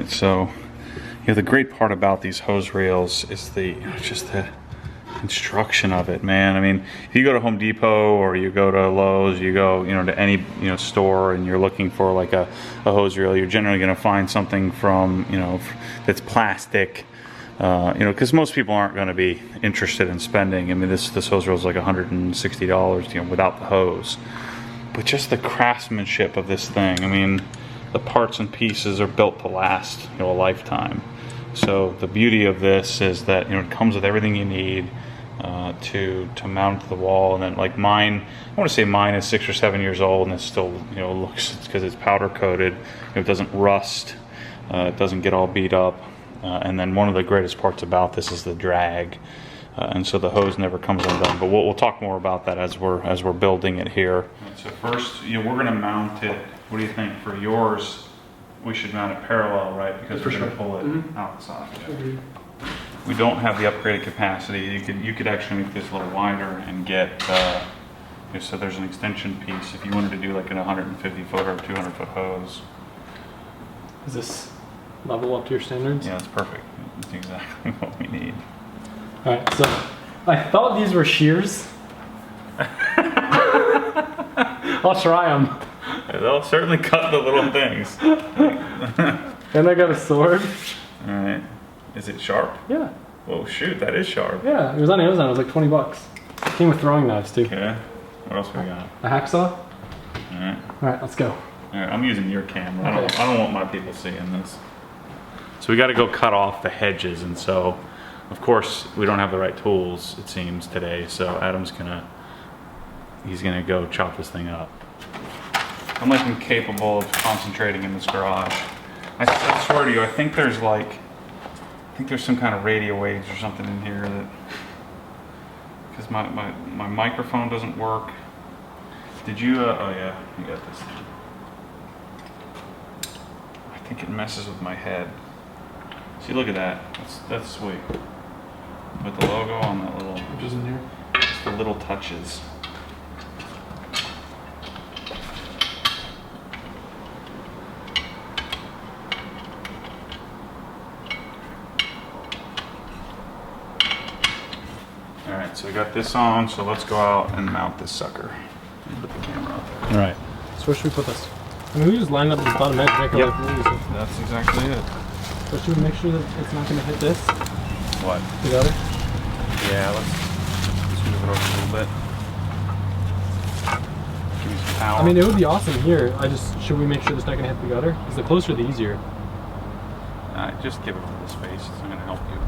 right, so the great part about these hose reels is just the construction of it, man. I mean, if you go to Home Depot or you go to Lowe's, you go, to any, store, and you're looking for like a hose reel, you're generally going to find something from, that's plastic, because most people aren't going to be interested in spending. I mean, this hose reel is like $160, without the hose. But just the craftsmanship of this thing, I mean, the parts and pieces are built to last, a lifetime. So the beauty of this is that it comes with everything you need to mount to the wall. And then like mine, I want to say mine is 6 or 7 years old, and it still looks, because it's powder coated, it doesn't rust, it doesn't get all beat up. And then one of the greatest parts about this is the drag, and so the hose never comes undone. But we'll talk more about that as we're building it here. So first, we're going to mount it. What do you think for yours? We should mount it parallel, right? Because we're going to pull it outside. We don't have the upgraded capacity. You could actually make this a little wider and get, so there's an extension piece if you wanted to do like an 150 foot or 200 foot hose. Is this level up to your standards? Yeah, it's perfect. It's exactly what we need. All right, so I thought these were shears. I'll try them. They'll certainly cut the little things. And I got a sword. All right. Is it sharp? Yeah. Oh shoot, that is sharp. Yeah, it was on Amazon. It was like 20 bucks. It came with throwing knives too. Okay. What else we got? A hacksaw. All right. All right, let's go. All right. I'm using your camera. Okay. I don't want my people seeing this. So we got to go cut off the hedges, and so, of course, we don't have the right tools, it seems, today. So Adam's he's gonna go chop this thing up. I'm like incapable of concentrating in this garage. I swear to you, I think there's some kind of radio waves or something in here that, because my microphone doesn't work. Did you, oh yeah, you got this thing. I think it messes with my head. See, look at that, that's sweet. Put the logo on that little, Which is in here? just the little touches. Alright, so we got this on, so let's go out and mount this sucker. Put the camera up there. Alright. So where should we put this? I mean, we just line up the bottom edge, make it look easy. That's exactly it. But should we make sure that it's not going to hit this? What? The gutter? Yeah, let's move it over a little bit. Give me some power. I mean, it would be awesome here. Should we make sure it's not going to hit the gutter? Because the closer, the easier. Just give it a little space. It's not going to help you.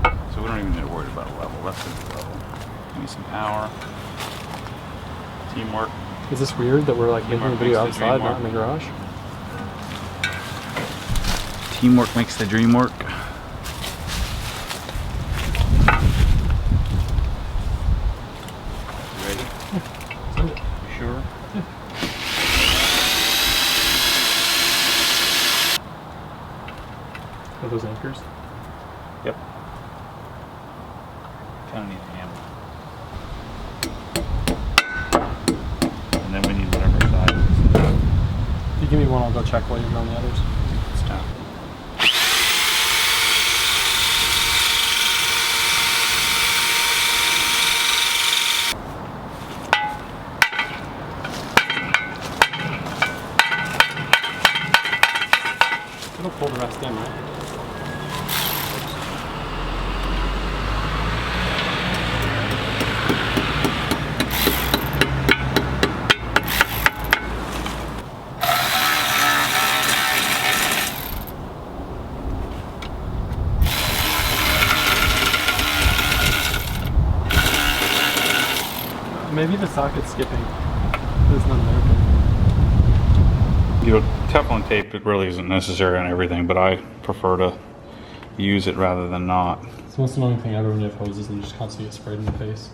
Okay. So we don't even need to worry about a level. That's a good level. Give me some power. Teamwork. Is this weird that we're like making the video outside, not in the garage? Teamwork makes the dream work. Ready? Yeah. Send it. You sure? Yeah. Are those anchors? Yep. Kind of need a hammer. And then we need whatever side it is. If you give me one, I'll go check while you're on the others. It's time. It'll pull the rest in, right? Maybe the socket's skipping. There's none there. Teflon tape, it really isn't necessary on everything, but I prefer to use it rather than not. It's the most annoying thing ever when you have hoses and you just constantly get sprayed in the face.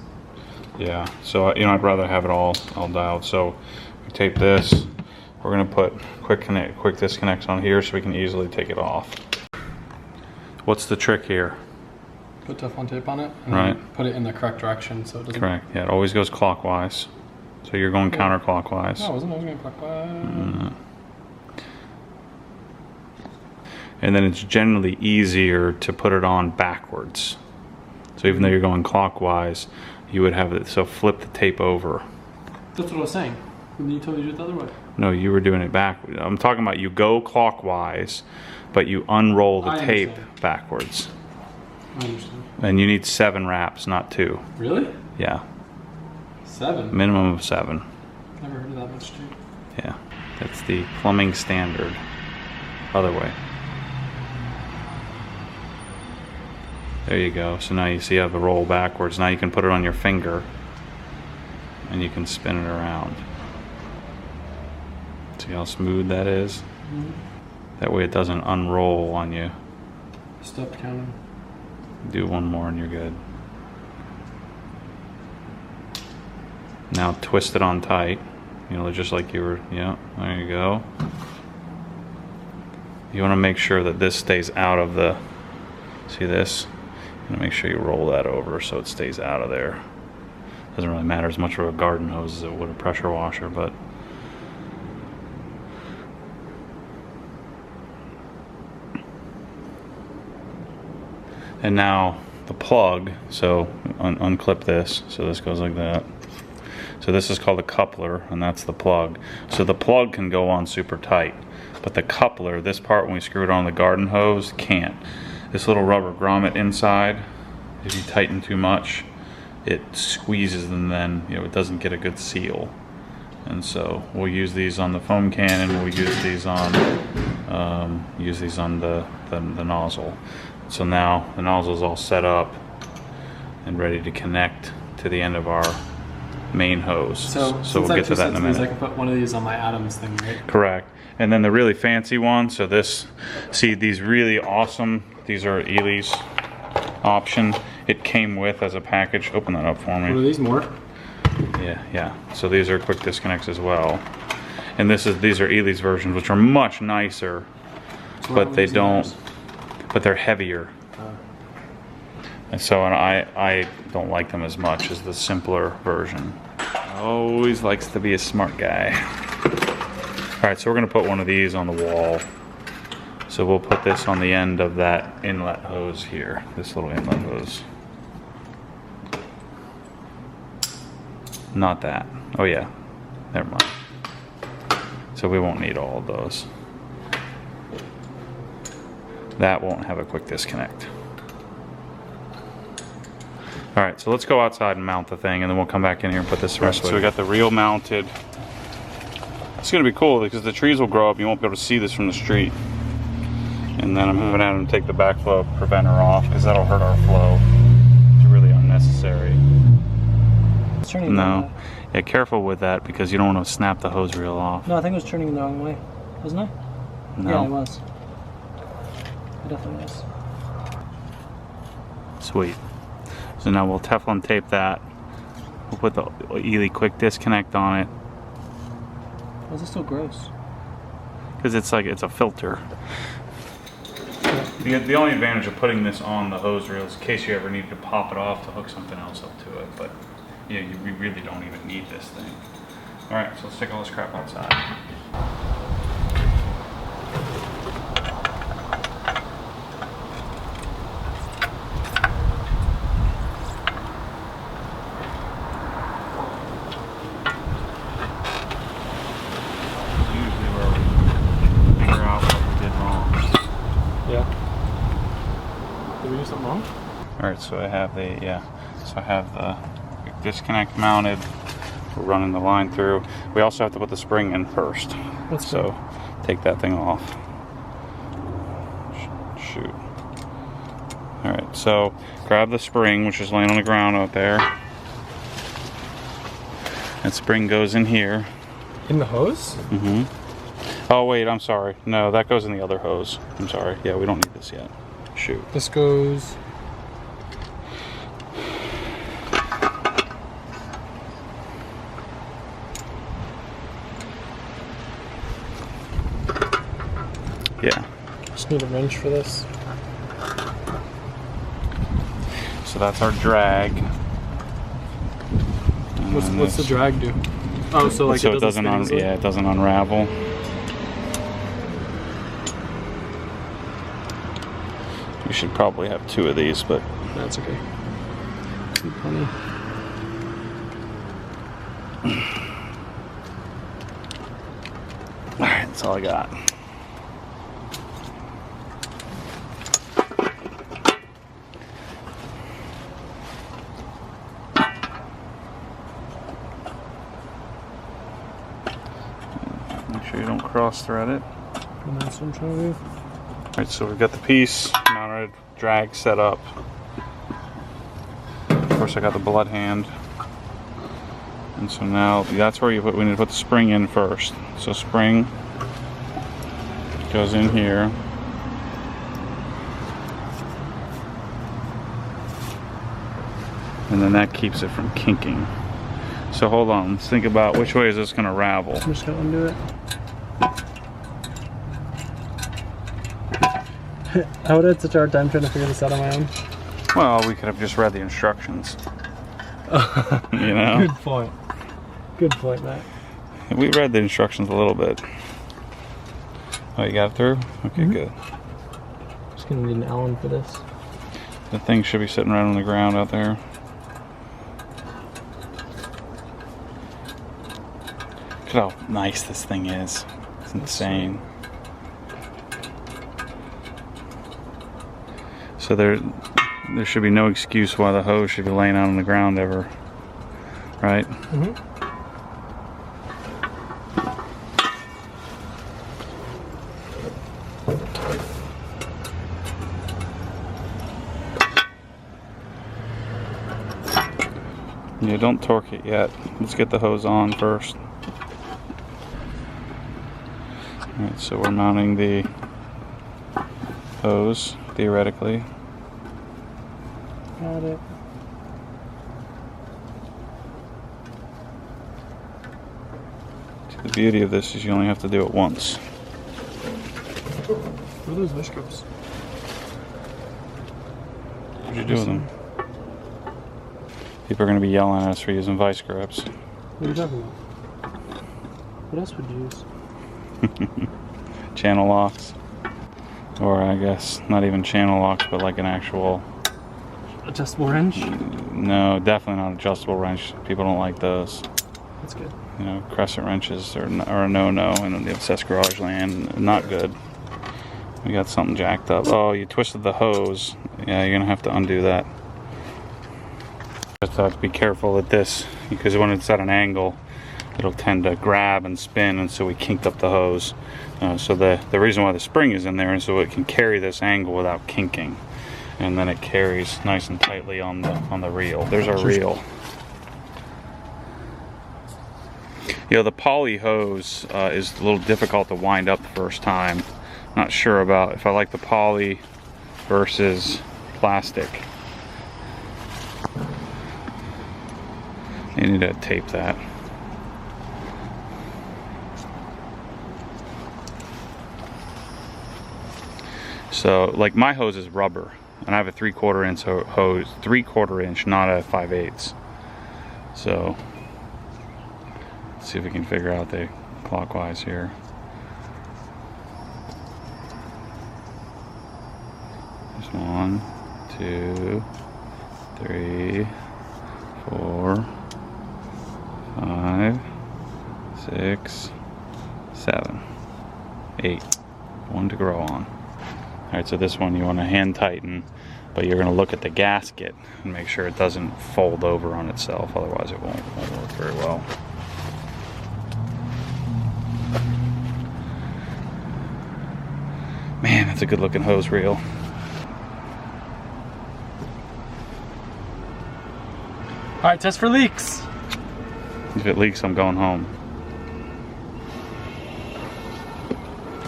Yeah, so I'd rather have it all dialed. So we tape this. We're gonna put quick disconnects on here so we can easily take it off. What's the trick here? Put Teflon tape on it and right. Put it in the correct direction so it doesn't... Correct, yeah, it always goes clockwise. So you're going counterclockwise. No, I wasn't going clockwise. and then it's generally easier to put it on backwards. So even though you're going clockwise, you would have it, so flip the tape over. That's what I was saying. And you told me to do it the other way. No, you were doing it backwards. I'm talking about you go clockwise, but you unroll the tape backwards. I understand. And you need 7 wraps, not 2. Really? Yeah. 7? Minimum of 7. Never heard of that much tape. Yeah. That's the plumbing standard. Other way. There you go. So now you see how the roll backwards. Now you can put it on your finger and you can spin it around. See how smooth that is? Mm-hmm. That way it doesn't unroll on you. Step counting. Do one more and you're good. Now twist it on tight. You know, just like you were, yeah, there you go. You want to make sure that this stays out of the, see this? You want to make sure you roll that over so it stays out of there. Doesn't really matter as much for a garden hose as it would a pressure washer, but and now the plug, so unclip this, so this goes like that. So this is called a coupler, and that's the plug. So the plug can go on super tight, but the coupler, this part when we screw it on the garden hose, can't. This little rubber grommet inside, if you tighten too much, it squeezes and then it doesn't get a good seal. And so we'll use these on the foam cannon, we'll use these on the nozzle. So now the nozzle is all set up and ready to connect to the end of our main hose. So we'll get to that in a minute. I can put one of these on my Adams thing, right? Correct. And then the really fancy one, so this, see these really awesome, these are Eley's option. It came with as a package. Open that up for me. What are these more? Yeah. So these are quick disconnects as well. And these are Eley's versions, which are much nicer, but they don't, but they're heavier. And so I don't like them as much as the simpler version. Always likes to be a smart guy. Alright, so we're going to put one of these on the wall. So we'll put this on the end of that inlet hose here. This little inlet hose. Not that. Oh yeah. Never mind. So we won't need all of those. That won't have a quick disconnect. Alright, so let's go outside and mount the thing, and then we'll come back in here and put this the rest of it. So we got the reel mounted. It's going to be cool because the trees will grow up. You won't be able to see this from the street. And then I'm moving out and take the backflow preventer off because that'll hurt our flow. It's really unnecessary. It's turning no. Yeah, careful with that because you don't want to snap the hose reel off. No, I think it was turning the wrong way. Wasn't it? No. Yeah, it was. It definitely was. Sweet. So now we'll Teflon tape that. We'll put the Eley quick disconnect on it. Why is it so gross? Because it's like, it's a filter. The only advantage of putting this on the hose reel is in case you ever need to pop it off to hook something else up to it. But yeah, we really don't even need this thing. Alright, so let's take all this crap outside. Alright, so I have the disconnect mounted. We're running the line through. We also have to put the spring in first. That's so good. Take that thing off. Shoot. Alright, so grab the spring, which is laying on the ground out there. That spring goes in here. In the hose? Mm-hmm. Oh wait, I'm sorry. No, that goes in the other hose. I'm sorry. Yeah, we don't need this yet. Shoot. This goes... Yeah. Just need a wrench for this. So that's our drag. What's the drag do? Oh, so like it doesn't it doesn't unravel. should probably have 2 of these, but That's okay. Plenty. alright, that's all I got. Make sure you don't cross thread it. And that's what I'm trying to do. Alright, so we've got the piece mounted, drag set up. Of course I got the blood hand. And so now that's where we need to put the spring in first. So spring goes in here. And then that keeps it from kinking. So hold on, let's think about which way is this going to ravel. I'm just gonna undo it. I would have had such a hard time trying to figure this out on my own. Well, we could have just read the instructions. You know? Good point. Good point, Matt. We read the instructions a little bit. Oh, you got it through? Okay, good. Just gonna need an Allen for this. The thing should be sitting right on the ground out there. Look at how nice this thing is. It's insane. So there should be no excuse why the hose should be laying out on the ground ever, right? Mm-hmm. Yeah, don't torque it yet. Let's get the hose on first. Alright, so we're mounting the hose, theoretically. Got it. The beauty of this is you only have to do it once. Where are those vice grips? What'd you do with them? People are going to be yelling at us for using vice grips. What are you talking about? What else would you use? Channel locks. Or I guess not even channel locks, but like an actual... Adjustable wrench? No, definitely not adjustable wrench. People don't like those. That's good. You know, crescent wrenches are a no-no in the obsessed garage land. Not good. We got something jacked up. Oh, you twisted the hose. Yeah, you're gonna have to undo that. Just have to be careful with this, because when it's at an angle, it'll tend to grab and spin, and so we kinked up the hose. So the reason why the spring is in there is so it can carry this angle without kinking, and then it carries nice and tightly on the reel. There's our reel. You know, the poly hose is a little difficult to wind up the first time. Not sure about if I like the poly versus plastic. You need to tape that. So, like, my hose is rubber, and I have a 3/4 inch hose, 3/4 inch, not a 5/8. So, let's see if we can figure out the clockwise here. There's 1, 2, 3, 4, 5, 6, 7, 8. 1 to grow on. Alright, so this one you want to hand tighten, but you're going to look at the gasket and make sure it doesn't fold over on itself, otherwise it won't work very well. Man, that's a good looking hose reel. Alright, test for leaks. If it leaks, I'm going home.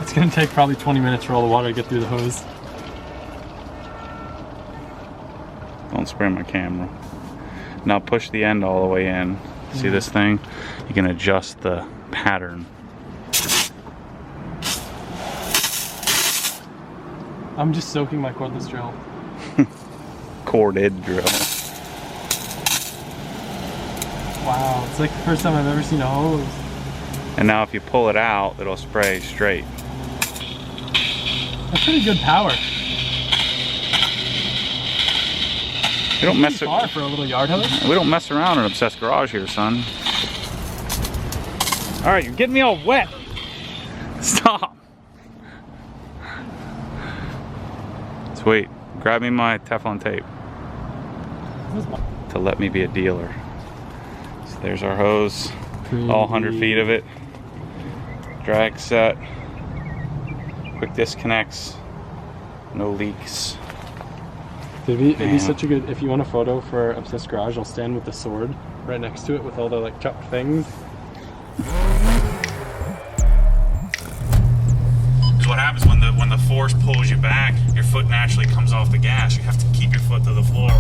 It's gonna take probably 20 minutes for all the water to get through the hose. Don't spray my camera. Now push the end all the way in. See this thing? You can adjust the pattern. I'm just soaking my cordless drill. Corded drill. Wow, it's like the first time I've ever seen a hose. And now if you pull it out, it'll spray straight. That's pretty good power. We don't mess. Far for a little yard hose. We don't mess around in Obsessed Garage here, son. All right, you're getting me all wet. Stop. Sweet. Grab me my Teflon tape to let me be a dealer. So there's our hose. All 100 feet of it. Drag set. Quick disconnects. No leaks. It'd be such a good, if you want a photo for Obsessed Garage, I'll stand with the sword right next to it with all the like chopped things. So what happens when the force pulls you back, your foot naturally comes off the gas. You have to keep your foot to the floor.